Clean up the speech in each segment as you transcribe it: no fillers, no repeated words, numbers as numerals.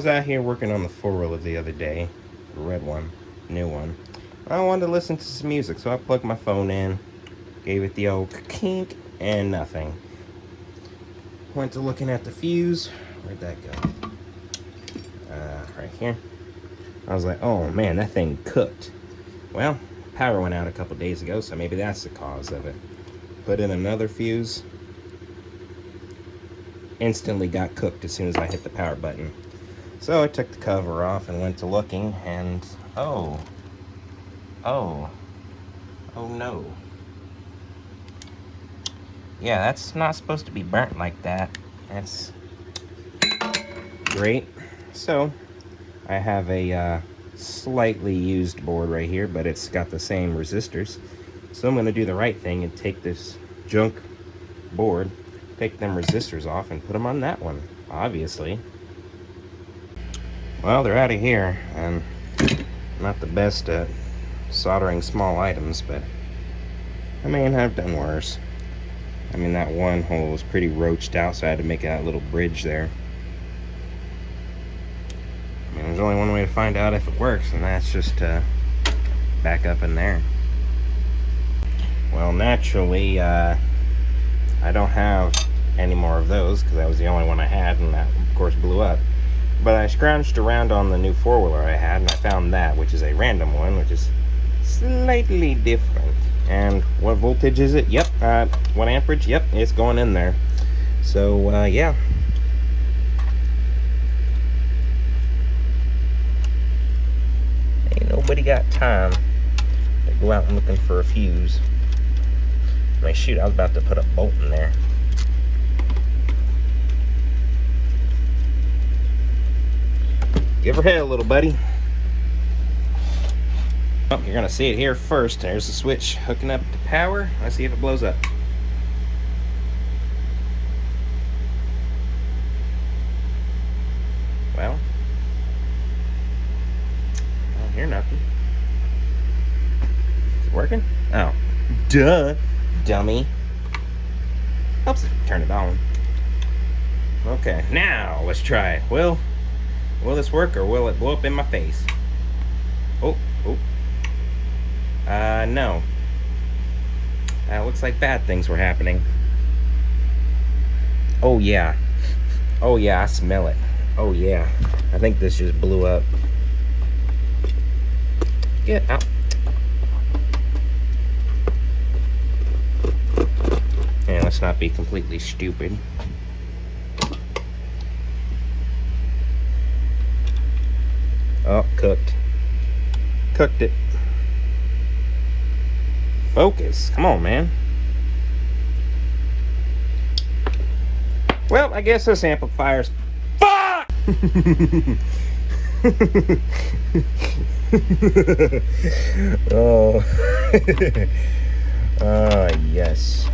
was out here working on the four-wheeler the other day, the red one, new one. I wanted to listen to some music, so I plugged my phone in, gave it the old kink, and nothing. Went to looking at the fuse. Where'd that go? Right here. I was like, oh man, that thing cooked. Well, power went out a couple days ago, so maybe that's the cause of it. Put in another fuse. Instantly got cooked as soon as I hit the power button. So I took the cover off and went to looking, and oh no. Yeah, that's not supposed to be burnt like that. That's great. So I have a slightly used board right here, but it's got the same resistors. So I'm going to do the right thing and take this junk board, take them resistors off, and put them on that one, obviously. Well, they're out of here, and not the best at soldering small items, but I mean, I've done worse. I mean, that one hole was pretty roached out, so I had to make that little bridge there. I mean, there's only one way to find out if it works, and that's just to back up in there. Well, naturally, I don't have any more of those, because that was the only one I had, and that, of course, blew up. But I scrounged around on the new four-wheeler I had, and I found that, which is a random one, which is slightly different. And what voltage is it? Yep, 1 amperage. Yep, it's going in there. So, yeah. Ain't nobody got time to go out and looking for a fuse. I mean, shoot, I was about to put a bolt in there. Give her hell, little buddy. Oh, you're gonna see it here first. There's the switch hooking up to power. Let's see if it blows up. Well, I don't hear nothing. Is it working? Oh, duh, dummy. Oops, turn it on. Okay, now let's try it. Will this work, or will it blow up in my face? Oh. No. Looks like bad things were happening. Oh yeah, I smell it. Oh yeah, I think this just blew up. Get out. And let's not be completely stupid. Oh, cooked it. Focus. Come on, man. Well, I guess this amplifier's... Fuck! Oh. Yes.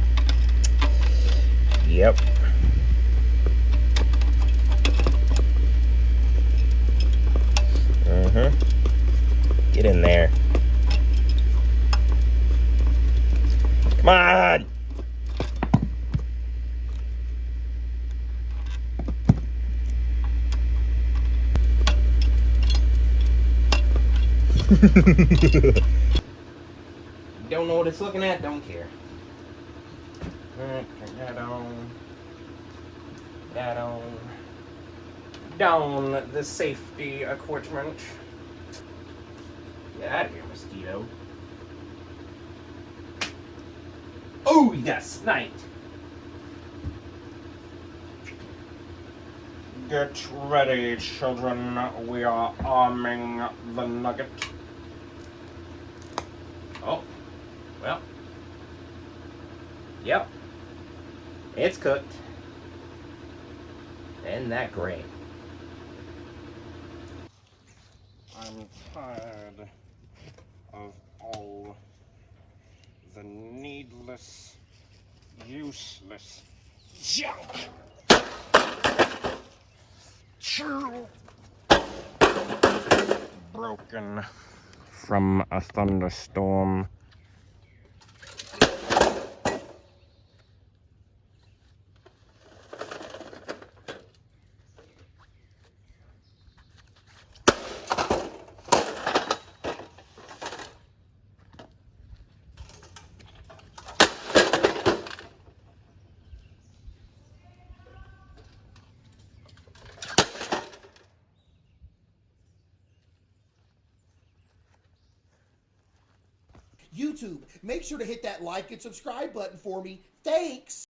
Yep. Get in there. Come on! Don't know what it's looking at, don't care. Alright, turn that on. That on. Down the safety equipment. Get out of here, mosquito. Oh, you got sniped. Get ready, children. We are arming the nugget. Oh, well. Yep. It's cooked. Isn't that great? I'm tired of all the needless, useless junk. Broken from a thunderstorm. YouTube. Make sure to hit that like and subscribe button for me. Thanks.